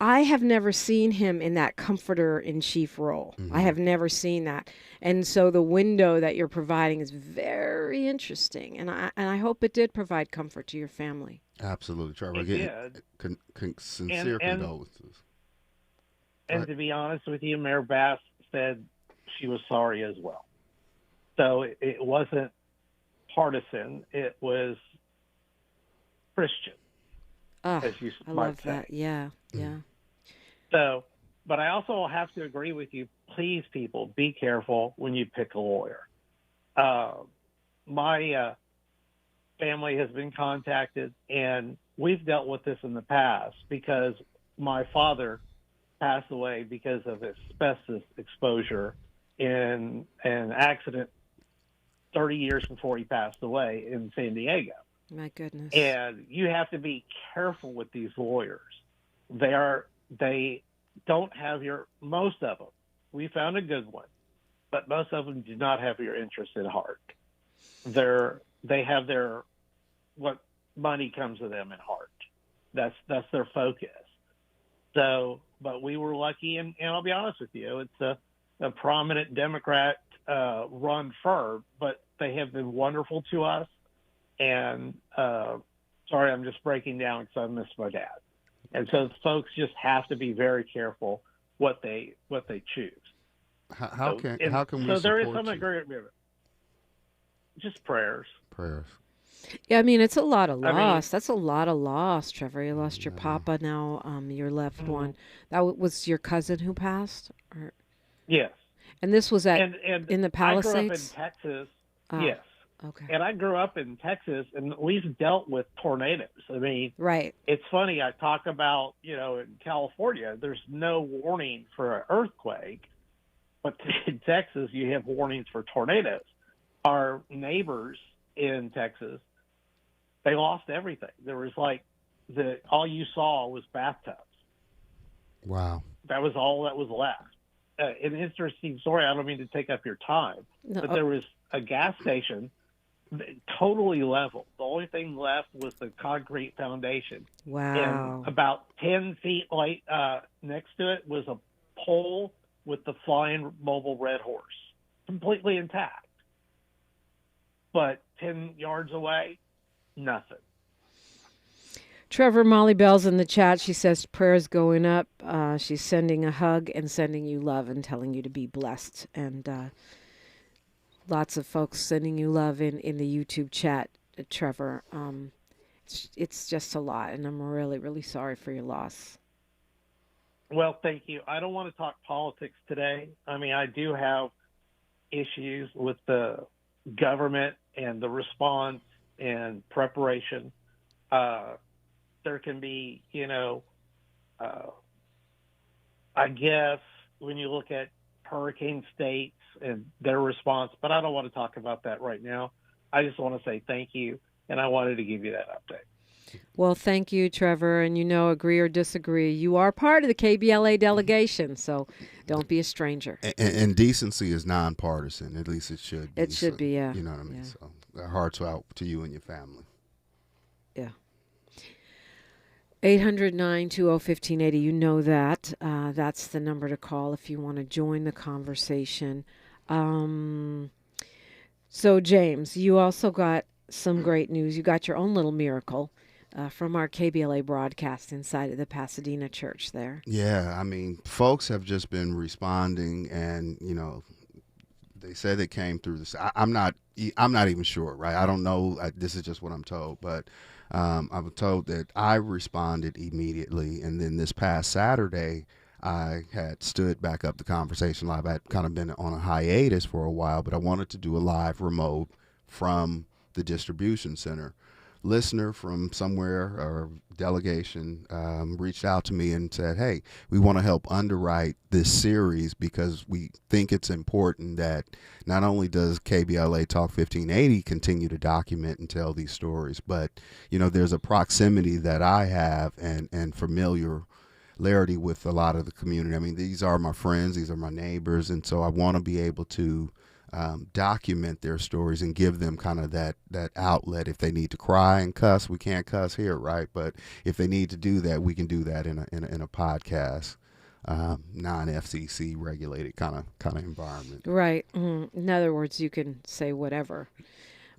I have never seen him in that comforter-in-chief role. I have never seen that. And so the window that you're providing is very interesting. And I hope it did provide comfort to your family. Absolutely, Trevor. It Again, sincere condolences. And to be honest with you, Mayor Bass said she was sorry as well. So it wasn't partisan. It was Christian, as you I might love say. that. Yeah, yeah. So, but I also have to agree with you. Please, people, be careful when you pick a lawyer. My family has been contacted, and we've dealt with this in the past because my father passed away because of asbestos exposure in an accident 30 years before he passed away in San Diego. My goodness. And you have to be careful with these lawyers. They don't have most of them. We found a good one, but most of them do not have your interest at heart. They have what money comes to them at heart. That's their focus. So, but we were lucky, and I'll be honest with you, it's a prominent Democrat run firm, but they have been wonderful to us. And sorry, I'm just breaking down because I missed my dad. And so folks just have to be very careful what they choose. How can we so there is support some you? agreement. Just prayers. Prayers. Yeah, I mean, it's a lot of I mean- loss. That's a lot of loss, Trevor. You lost your papa, now your loved one. That was your cousin who passed? Or... Yes. And this was And in the Palisades? I grew up in Texas. Oh, Yes. Okay. And I grew up in Texas, and we've dealt with tornadoes. I mean, right. It's funny. I talk about, in California, there's no warning for an earthquake, but in Texas, you have warnings for tornadoes. Our neighbors in Texas, they lost everything. There was all you saw was bathtubs. Wow. That was all that was left. An interesting story. I don't mean to take up your time, but there was a gas station totally level. The only thing left was the concrete foundation. Wow. And about 10 feet next to it was a pole with the flying mobile red horse, completely intact. But 10 yards away, nothing. Trevor, Molly Bell's in the chat. She says prayers going up. She's sending a hug and sending you love and telling you to be blessed. And lots of folks sending you love in the YouTube chat, Trevor. It's just a lot, and I'm really, really sorry for your loss. Well, thank you. I don't want to talk politics today. I mean, I do have issues with the government and the response and preparation. There can be, I guess when you look at hurricane states and their response, but I don't want to talk about that right now. I just want to say thank you, and I wanted to give you that update. Well, thank you, Trevor. And agree or disagree, you are part of the KBLA delegation, so don't be a stranger. And decency is nonpartisan. At least it should be. It should be, yeah. You know what I mean? Yeah. So our hearts are out to you and your family. Yeah. 800-920-1580. You know that. That's the number to call if you want to join the conversation. So, James, you also got some great news. You got your own little miracle from our KBLA broadcast inside of the Pasadena church there. Yeah, I mean, folks have just been responding, and they said it came through this. I'm not even sure, right? I don't know. This is just what I'm told, but I was told that I responded immediately, and then this past Saturday, I had stood back up the conversation live. I had kind of been on a hiatus for a while, but I wanted to do a live remote from the distribution center. Listener from somewhere or delegation reached out to me and said, hey, we want to help underwrite this series because we think it's important that not only does KBLA Talk 1580 continue to document and tell these stories, but, there's a proximity that I have and familiarity with a lot of the community. I mean, these are my friends, these are my neighbors, and so I want to be able to document their stories and give them kind of that outlet. If they need to cry and cuss, we can't cuss here, right? But if they need to do that, we can do that in a podcast, non-FCC regulated kind of environment. Right. In other words, you can say whatever.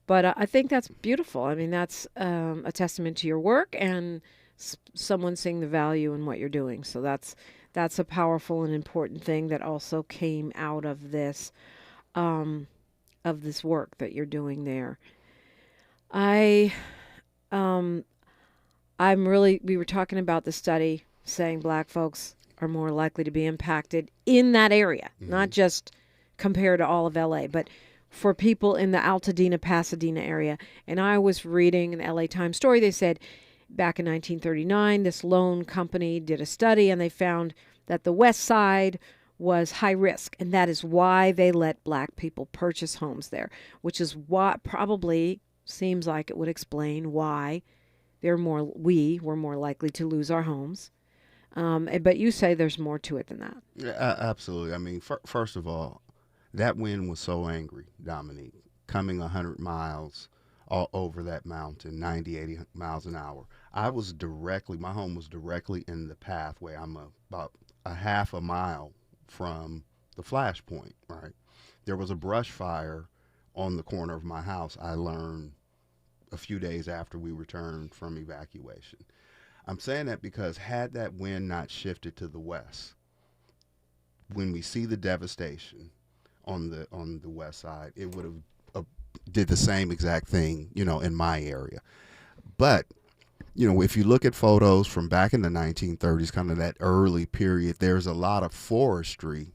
But I think that's beautiful. I mean, that's a testament to your work and someone seeing the value in what you're doing. So that's a powerful and important thing that also came out of this work that you're doing there. We were talking about the study saying Black folks are more likely to be impacted in that area, not just compared to all of LA, but for people in the Altadena, Pasadena area. And I was reading an LA Times story. They said back in 1939, this loan company did a study and they found that the West Side was high risk. And that is why they let Black people purchase homes there, which is what probably seems like it would explain why we were more likely to lose our homes. But you say there's more to it than that. Yeah, absolutely. I mean, first of all, that wind was so angry, Dominique, coming 100 miles all over that mountain, 90, 80 miles an hour. My home was directly in the pathway. I'm about a half a mile from the flash point, right? There was a brush fire on the corner of my house, I learned a few days after we returned from evacuation. I'm saying that because had that wind not shifted to the west, when we see the devastation on the west side, it would have did the same exact thing, in my area. But, if you look at photos from back in the 1930s, kind of that early period, there's a lot of forestry,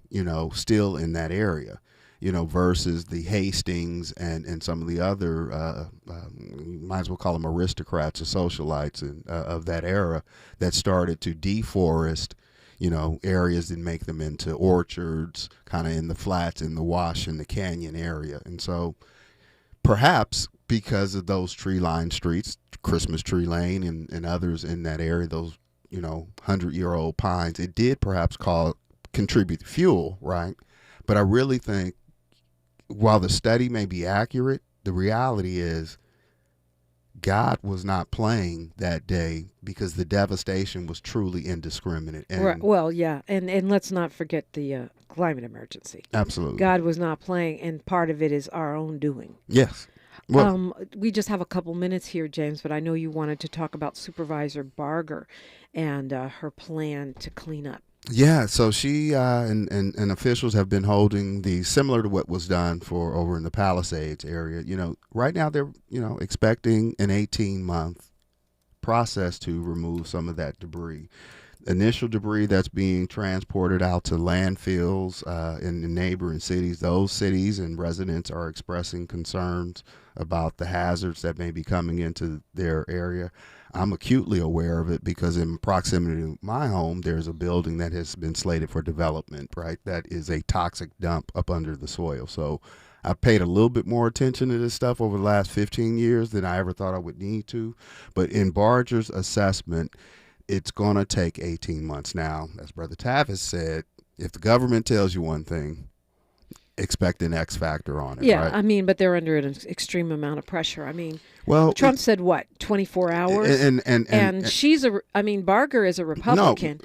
still in that area, versus the Hastings and some of the other, you might as well call them aristocrats or socialites of that era that started to deforest areas and make them into orchards, kind of in the flats, in the wash, in the canyon area. And so perhaps because of those tree-lined streets, Christmas Tree Lane and others in that area, those, 100-year-old pines, it did perhaps contribute to fuel, right? But I really think while the study may be accurate, the reality is God was not playing that day because the devastation was truly indiscriminate. And right. Well, yeah, and let's not forget the climate emergency. Absolutely. God was not playing, and part of it is our own doing. Yes. Well, we just have a couple minutes here, James, but I know you wanted to talk about Supervisor Barger and her plan to clean up. Yeah, so she and officials have been holding similar to what was done for over in the Palisades area. Right now they're, expecting an 18-month process to remove some of that debris. Initial debris that's being transported out to landfills in the neighboring cities. Those cities and residents are expressing concerns about the hazards that may be coming into their area. I'm acutely aware of it because in proximity to my home, there's a building that has been slated for development, right? That is a toxic dump up under the soil. So I've paid a little bit more attention to this stuff over the last 15 years than I ever thought I would need to. But in Barger's assessment, it's going to take 18 months. Now, as Brother Tavis said, if the government tells you one thing, expect an X factor on it. Yeah, right? I mean, but they're under an extreme amount of pressure. I mean, well, Trump said what, 24 hours? And Barger is a Republican,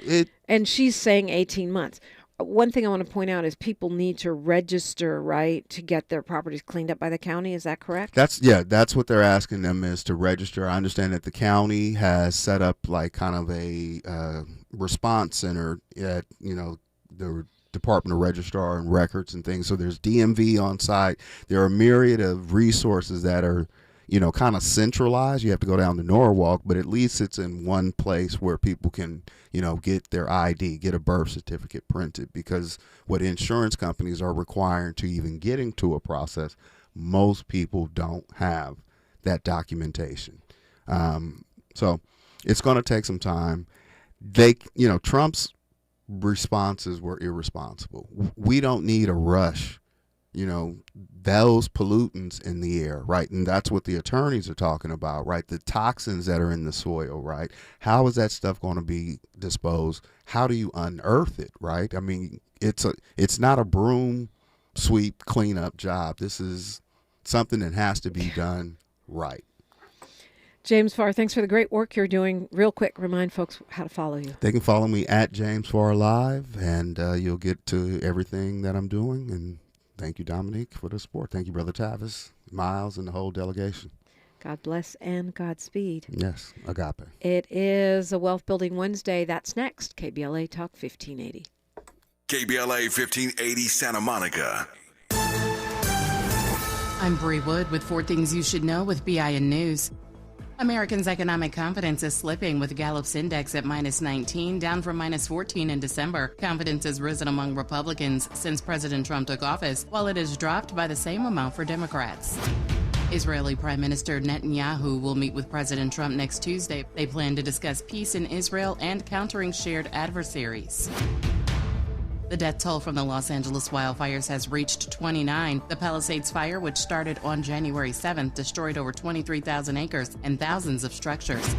and she's saying 18 months. One thing I want to point out is people need to register, right, to get their properties cleaned up by the county. Is that correct? That's what they're asking them is to register. I understand that the county has set up like kind of a response center at, the Department of Registrar and Records and things. So there's DMV on site. There are a myriad of resources that are, kind of centralized. You have to go down to Norwalk, but at least it's in one place where people can, get their ID, get a birth certificate printed, because what insurance companies are requiring to even get into a process, most people don't have that documentation. So it's going to take some time. Trump's responses were irresponsible. We don't need a rush, those pollutants in the air, right? And that's what the attorneys are talking about, right? The toxins that are in the soil, right? How is that stuff going to be disposed? How do you unearth it, right? I mean, it's not a broom sweep, cleanup job. This is something that has to be done right. James Farr, thanks for the great work you're doing. Real quick, remind folks how to follow you. They can follow me at James Farr Live, and you'll get to everything that I'm doing. And thank you, Dominique, for the support. Thank you, Brother Tavis, Miles, and the whole delegation. God bless and Godspeed. Yes, agape. It is a Wealth Building Wednesday. That's next. KBLA Talk 1580. KBLA 1580 Santa Monica. I'm Bree Wood with 4 Things You Should Know with BIN News. Americans' economic confidence is slipping with Gallup's index at -19, down from -14 in December. Confidence has risen among Republicans since President Trump took office, while it has dropped by the same amount for Democrats. Israeli Prime Minister Netanyahu will meet with President Trump next Tuesday. They plan to discuss peace in Israel and countering shared adversaries. The death toll from the Los Angeles wildfires has reached 29. The Palisades fire, which started on January 7th, destroyed over 23,000 acres and thousands of structures.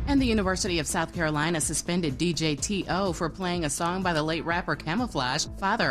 And the University of South Carolina suspended DJ T.O. for playing a song by the late rapper Camouflage, father